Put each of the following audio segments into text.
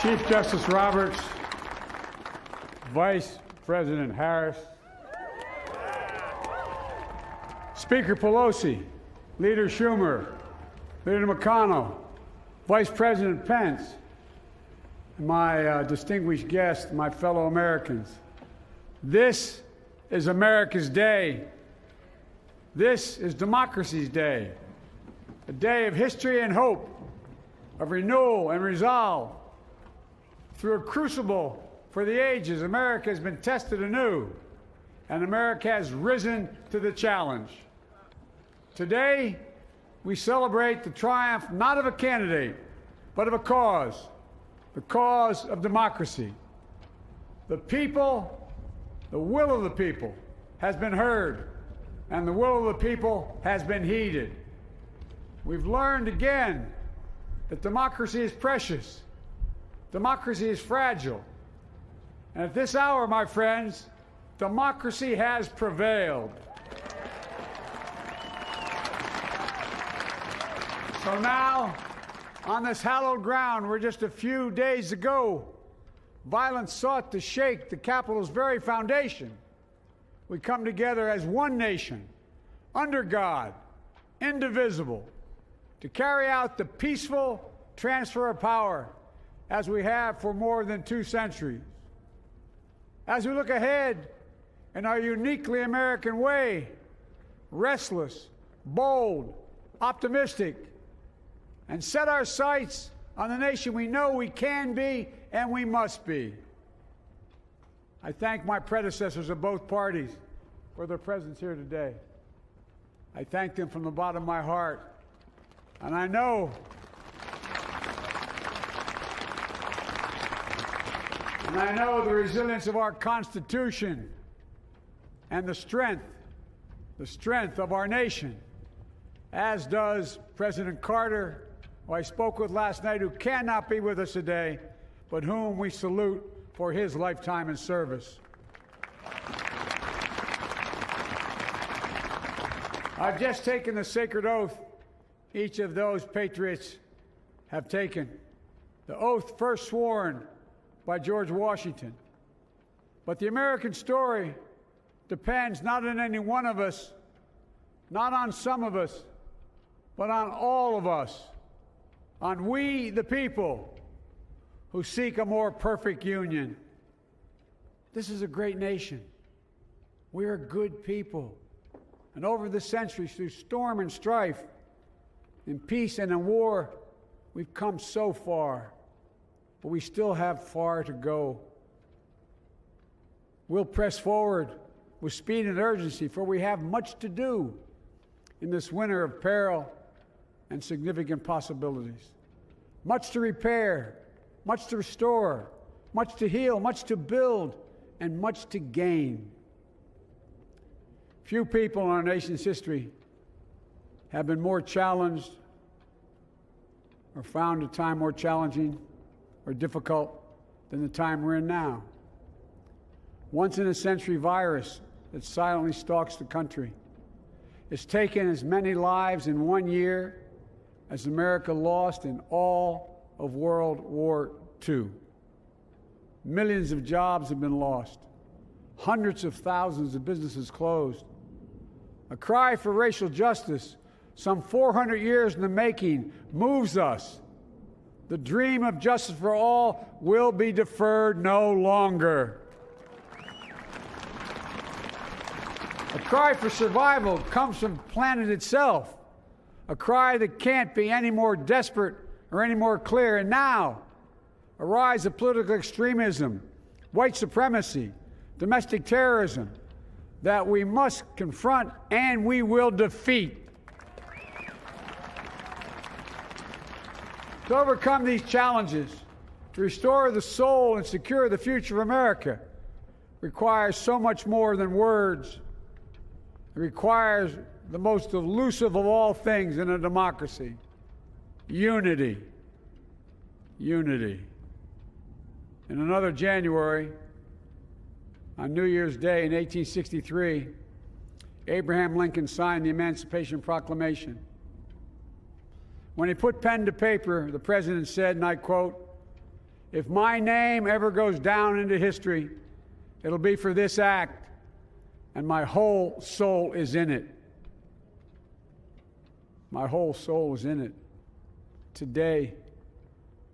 Chief Justice Roberts, Vice President Harris, Speaker Pelosi, Leader Schumer, Leader McConnell, Vice President Pence, and my distinguished guests, my fellow Americans. This is America's day. This is democracy's day, a day of history and hope, of renewal and resolve. Through a crucible for the ages, America has been tested anew, and America has risen to the challenge. Today, we celebrate the triumph not of a candidate, but of a cause, the cause of democracy. The people, the will of the people, has been heard, and the will of the people has been heeded. We've learned again that democracy is precious. Democracy is fragile. And at this hour, my friends, democracy has prevailed. So now, on this hallowed ground where just a few days ago, violence sought to shake the Capitol's very foundation, we come together as one nation, under God, indivisible, to carry out the peaceful transfer of power as we have for more than 2 centuries. As we look ahead in our uniquely American way, restless, bold, optimistic, and set our sights on the nation we know we can be and we must be. I thank my predecessors of both parties for their presence here today. I thank them from the bottom of my heart. And I know the resilience of our Constitution and the strength of our nation, as does President Carter, who I spoke with last night, who cannot be with us today, but whom we salute for his lifetime in service. I've just taken the sacred oath each of those patriots have taken, the oath first sworn by George Washington. But the American story depends not on any one of us, not on some of us, but on all of us, on we, the people, who seek a more perfect union. This is a great nation. We are good people. And over the centuries, through storm and strife, in peace and in war, we've come so far. But we still have far to go. We'll press forward with speed and urgency, for we have much to do in this winter of peril and significant possibilities. Much to repair, much to restore, much to heal, much to build, and much to gain. Few people in our nation's history have been more challenged or found a time more challenging or difficult than the time we're in now. Once-in-a-century virus that silently stalks the country has taken as many lives in 1 year as America lost in all of World War II. Millions of jobs have been lost. Hundreds of thousands of businesses closed. A cry for racial justice, some 400 years in the making, moves us. The dream of justice for all will be deferred no longer. A cry for survival comes from the planet itself, a cry that can't be any more desperate or any more clear. And now, a rise of political extremism, white supremacy, domestic terrorism, that we must confront and we will defeat. To overcome these challenges, to restore the soul and secure the future of America, requires so much more than words. It requires the most elusive of all things in a democracy: unity. Unity. In another January, on New Year's Day in 1863, Abraham Lincoln signed the Emancipation Proclamation. When he put pen to paper, the president said, and I quote, If my name ever goes down into history, it'll be for this act, and my whole soul is in it. My whole soul is in it. Today,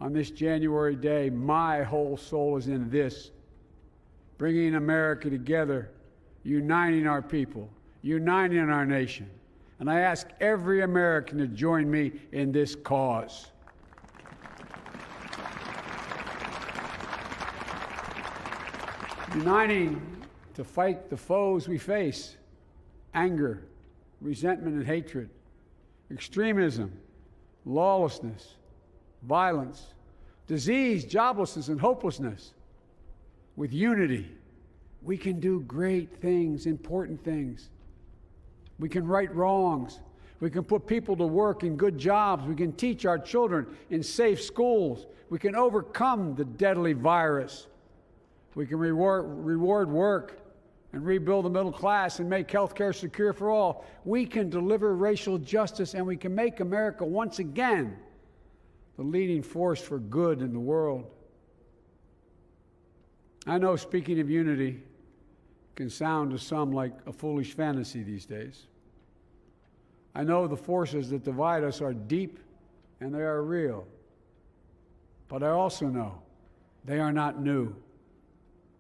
on this January day, my whole soul is in this, bringing America together, uniting our people, uniting our nation. And I ask every American to join me in this cause. Uniting to fight the foes we face: anger, resentment and hatred, extremism, lawlessness, violence, disease, joblessness, and hopelessness. With unity, we can do great things, important things. We can right wrongs. We can put people to work in good jobs. We can teach our children in safe schools. We can overcome the deadly virus. We can reward work and rebuild the middle class and make health care secure for all. We can deliver racial justice, and we can make America once again the leading force for good in the world. I know speaking of unity can sound to some like a foolish fantasy these days. I know the forces that divide us are deep and they are real. But I also know they are not new.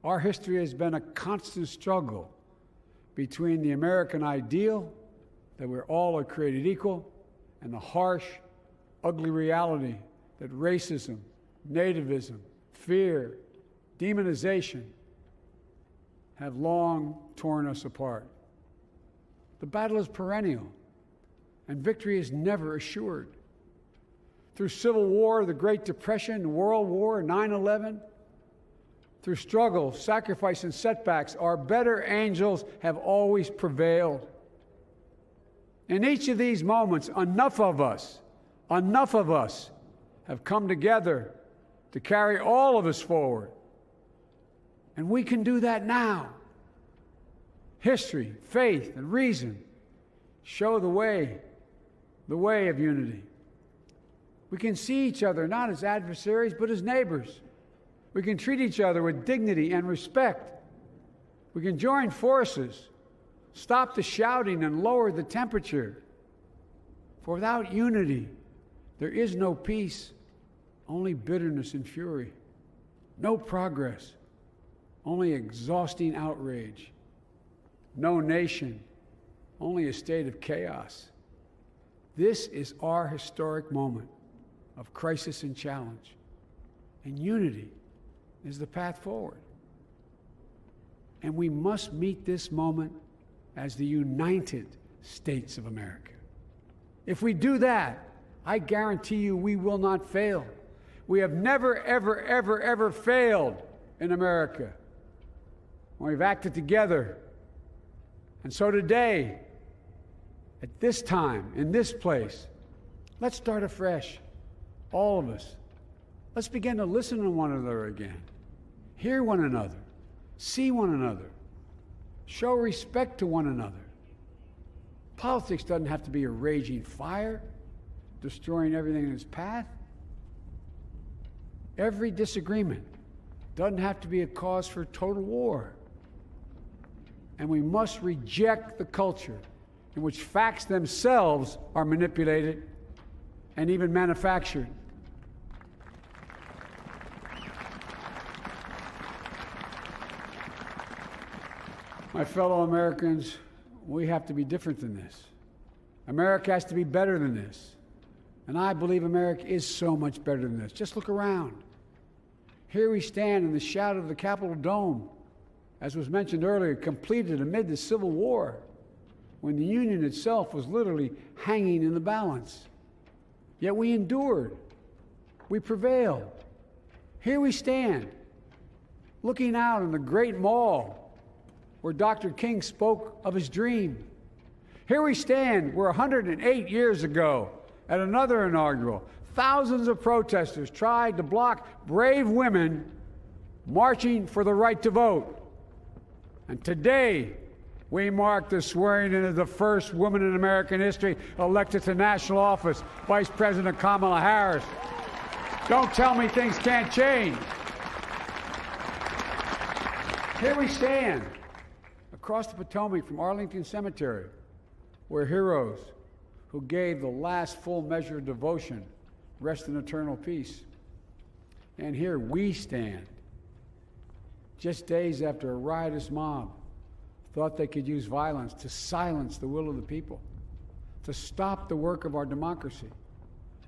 Our history has been a constant struggle between the American ideal that we're all are created equal and the harsh, ugly reality that racism, nativism, fear, demonization have long torn us apart. The battle is perennial, and victory is never assured. Through Civil War, the Great Depression, World War, 9/11, through struggle, sacrifice, and setbacks, our better angels have always prevailed. In each of these moments, enough of us have come together to carry all of us forward. And we can do that now. History, faith, and reason show the way of unity. We can see each other not as adversaries, but as neighbors. We can treat each other with dignity and respect. We can join forces, stop the shouting, and lower the temperature. For without unity, there is no peace, only bitterness and fury. No progress, only exhausting outrage. No nation, only a state of chaos. This is our historic moment of crisis and challenge, and unity is the path forward. And we must meet this moment as the United States of America. If we do that, I guarantee you we will not fail. We have never, ever, ever, ever failed in America when we've acted together. And so today, at this time, in this place, let's start afresh, all of us. Let's begin to listen to one another again, hear one another, see one another, show respect to one another. Politics doesn't have to be a raging fire, destroying everything in its path. Every disagreement doesn't have to be a cause for total war. And we must reject the culture in which facts themselves are manipulated and even manufactured. My fellow Americans, we have to be different than this. America has to be better than this. And I believe America is so much better than this. Just look around. Here we stand in the shadow of the Capitol dome, as was mentioned earlier, completed amid the Civil War, when the Union itself was literally hanging in the balance. Yet we endured. We prevailed. Here we stand, looking out on the great mall where Dr. King spoke of his dream. Here we stand where 108 years ago, at another inaugural, thousands of protesters tried to block brave women marching for the right to vote. And today, we mark the swearing in of the first woman in American history elected to national office, Vice President Kamala Harris. Don't tell me things can't change. Here we stand, across the Potomac from Arlington Cemetery, where heroes who gave the last full measure of devotion rest in eternal peace. And here we stand, just days after a riotous mob thought they could use violence to silence the will of the people, to stop the work of our democracy,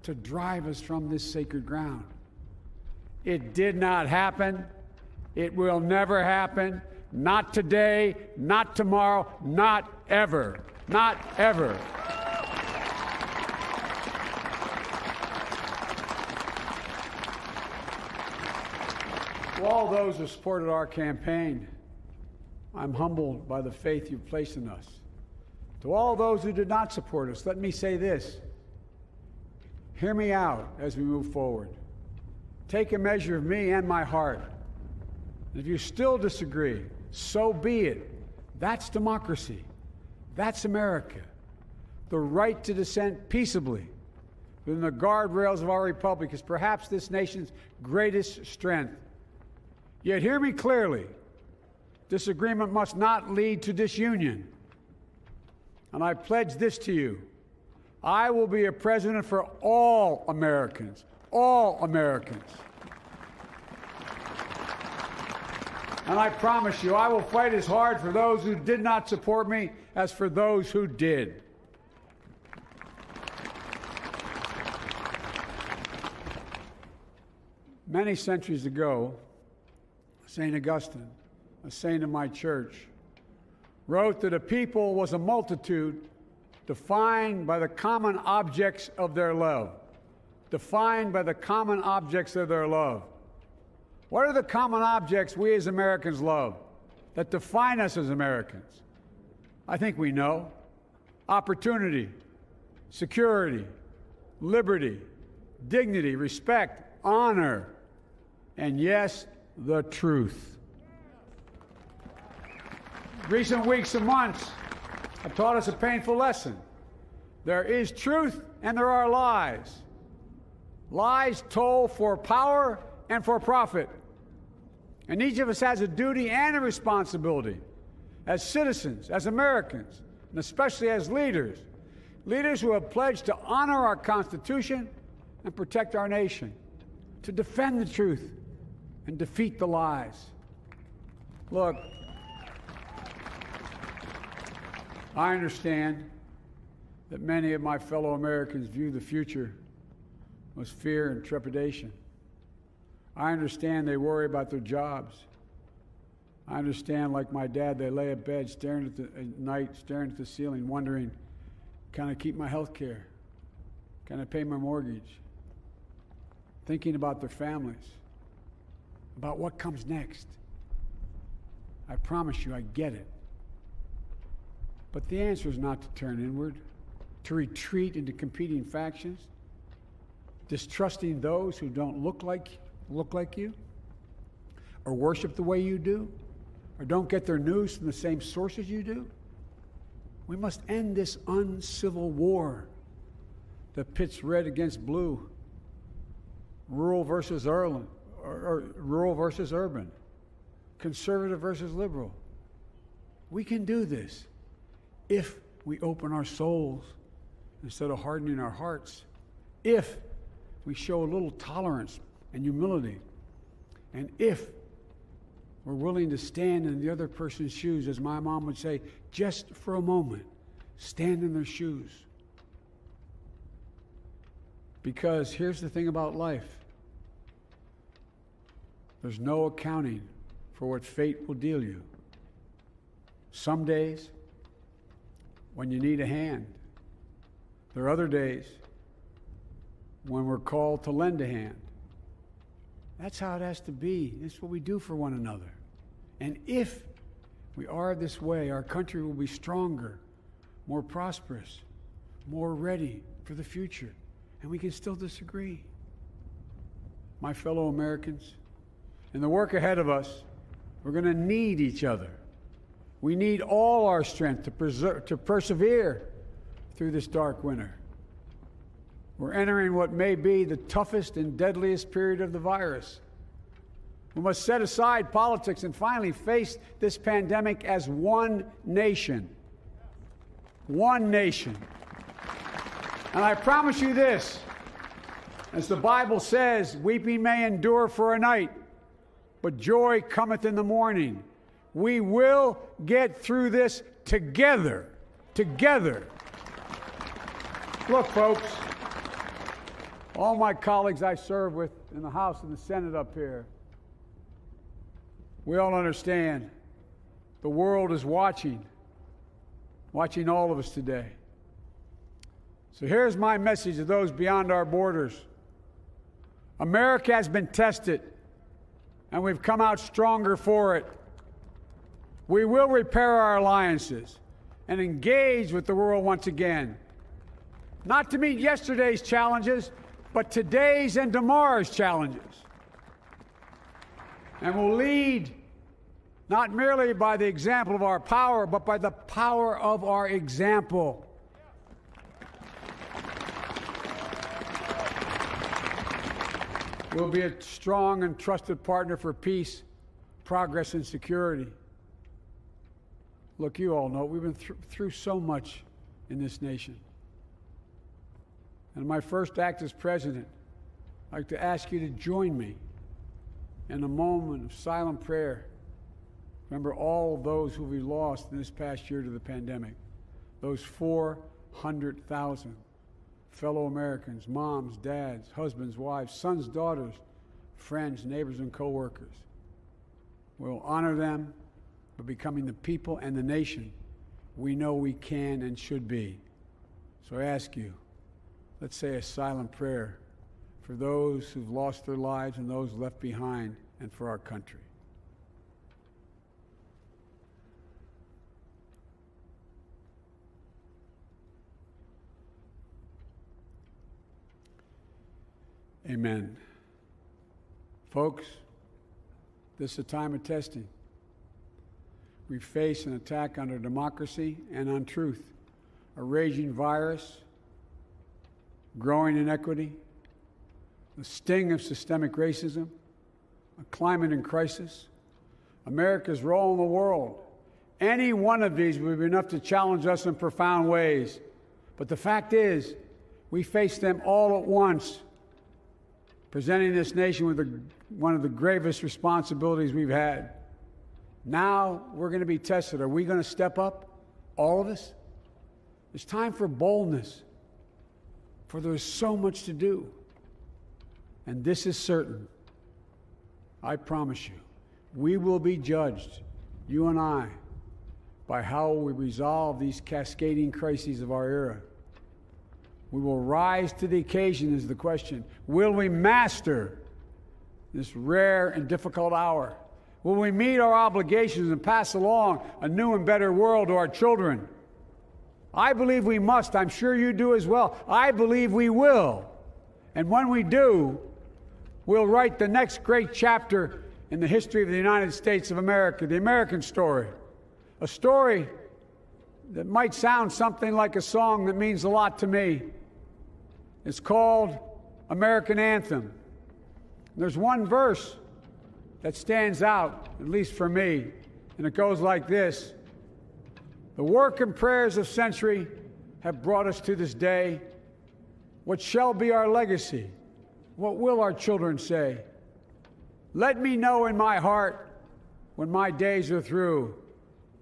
to drive us from this sacred ground. It did not happen. It will never happen. Not today, not tomorrow, not ever. Not ever. To all those who supported our campaign, I'm humbled by the faith you've placed in us. To all those who did not support us, let me say this. Hear me out as we move forward. Take a measure of me and my heart. If you still disagree, so be it. That's democracy. That's America. The right to dissent peaceably within the guardrails of our republic is perhaps this nation's greatest strength. Yet hear me clearly. Disagreement must not lead to disunion. And I pledge this to you. I will be a president for all Americans. All Americans. And I promise you, I will fight as hard for those who did not support me as for those who did. Many centuries ago, St. Augustine, a saint of my church, wrote that a people was a multitude defined by the common objects of their love. Defined by the common objects of their love. What are the common objects we as Americans love that define us as Americans? I think we know. Opportunity, security, liberty, dignity, respect, honor, and yes, the truth. Recent weeks and months have taught us a painful lesson. There is truth and there are lies. Lies told for power and for profit. And each of us has a duty and a responsibility as citizens, as Americans, and especially as leaders. Leaders who have pledged to honor our Constitution and protect our nation, to defend the truth and defeat the lies. Look, I understand that many of my fellow Americans view the future with fear and trepidation. I understand they worry about their jobs. I understand, like my dad, they lay at bed at night, staring at the ceiling, wondering, can I keep my health care? Can I pay my mortgage? Thinking about their families, about what comes next. I promise you, I get it. But the answer is not to turn inward, to retreat into competing factions, distrusting those who don't look like you, or worship the way you do, or don't get their news from the same sources you do. We must end this uncivil war that pits red against blue, rural versus urban, conservative versus liberal. We can do this if we open our souls instead of hardening our hearts, if we show a little tolerance and humility, and if we're willing to stand in the other person's shoes, as my mom would say, just for a moment, stand in their shoes. Because here's the thing about life. There's no accounting for what fate will deal you. Some days, when you need a hand. There are other days when we're called to lend a hand. That's how it has to be. That's what we do for one another. And if we are this way, our country will be stronger, more prosperous, more ready for the future. And we can still disagree. My fellow Americans, in the work ahead of us, we're going to need each other. We need all our strength to persevere through this dark winter. We're entering what may be the toughest and deadliest period of the virus. We must set aside politics and finally face this pandemic as one nation. One nation. And I promise you this, as the Bible says, weeping may endure for a night, but joy cometh in the morning. We will get through this together. Together. Look, folks, all my colleagues I serve with in the House and the Senate up here, we all understand the world is watching all of us today. So here's my message to those beyond our borders. America has been tested, and we've come out stronger for it. We will repair our alliances and engage with the world once again, not to meet yesterday's challenges, but today's and tomorrow's challenges. And we'll lead not merely by the example of our power, but by the power of our example. We'll be a strong and trusted partner for peace, progress, and security. Look, you all know we've been through so much in this nation. And my first act as president, I'd like to ask you to join me in a moment of silent prayer. Remember all those who we lost in this past year to the pandemic. Those 400,000 fellow Americans, moms, dads, husbands, wives, sons, daughters, friends, neighbors, and co-workers. We'll honor them by becoming the people and the nation we know we can and should be. So I ask you, let's say a silent prayer for those who've lost their lives and those left behind, and for our country. Amen. Folks, this is a time of testing. We face an attack on our democracy and on truth, a raging virus, growing inequity, the sting of systemic racism, a climate in crisis, America's role in the world. Any one of these would be enough to challenge us in profound ways. But the fact is, we face them all at once, presenting this nation with one of the gravest responsibilities we've had. Now we're going to be tested. Are we going to step up, all of us? It's time for boldness, for there is so much to do. And this is certain. I promise you, we will be judged, you and I, by how we resolve these cascading crises of our era. We will rise to the occasion is the question. Will we master this rare and difficult hour? Will we meet our obligations and pass along a new and better world to our children? I believe we must. I'm sure you do as well. I believe we will. And when we do, we'll write the next great chapter in the history of the United States of America, the American story. A story that might sound something like a song that means a lot to me. It's called American Anthem. There's one verse that stands out, at least for me, and it goes like this. The work and prayers of century have brought us to this day. What shall be our legacy? What will our children say? Let me know in my heart when my days are through.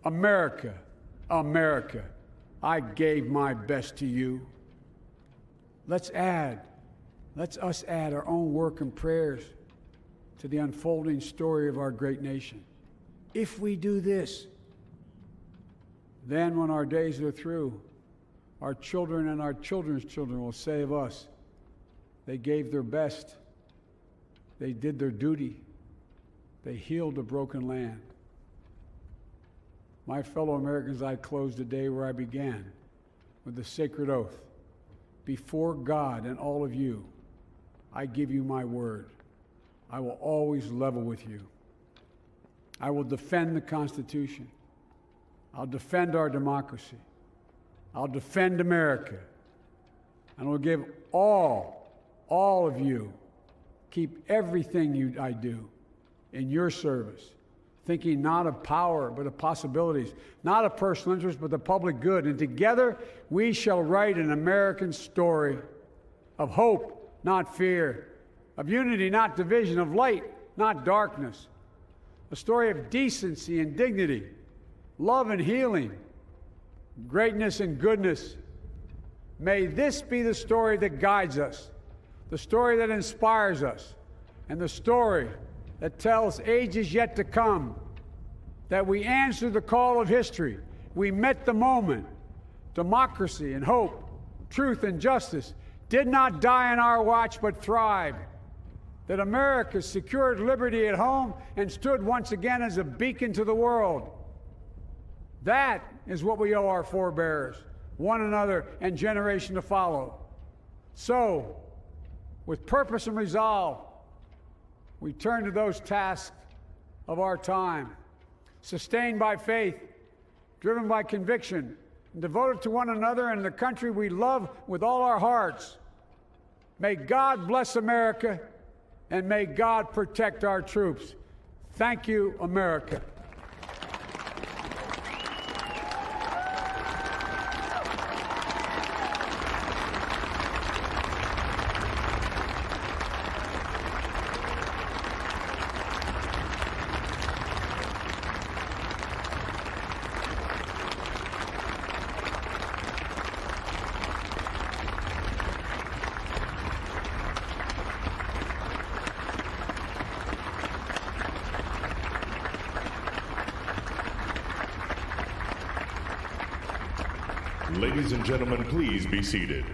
America, America, I gave my best to you. Let's us add our own work and prayers to the unfolding story of our great nation. If we do this, then when our days are through, our children and our children's children will say of us, they gave their best, they did their duty, they healed a broken land. My fellow Americans, I close the day where I began, with the sacred oath. Before God and all of you, I give you my word. I will always level with you. I will defend the Constitution. I'll defend our democracy. I'll defend America. and will give all of you, keep everything I do in your service, thinking not of power, but of possibilities, not of personal interest, but the public good. And together we shall write an American story of hope, not fear, of unity, not division, of light, not darkness, a story of decency and dignity, love and healing, greatness and goodness. May this be the story that guides us, the story that inspires us, and the story that tells ages yet to come that we answered the call of history. We met the moment. Democracy and hope, truth and justice did not die on our watch but thrived. That America secured liberty at home and stood once again as a beacon to the world. That is what we owe our forebears, one another, and generation to follow. So, with purpose and resolve, we turn to those tasks of our time, sustained by faith, driven by conviction, and devoted to one another and the country we love with all our hearts. May God bless America, and may God protect our troops. Thank you, America. Ladies and gentlemen, please be seated.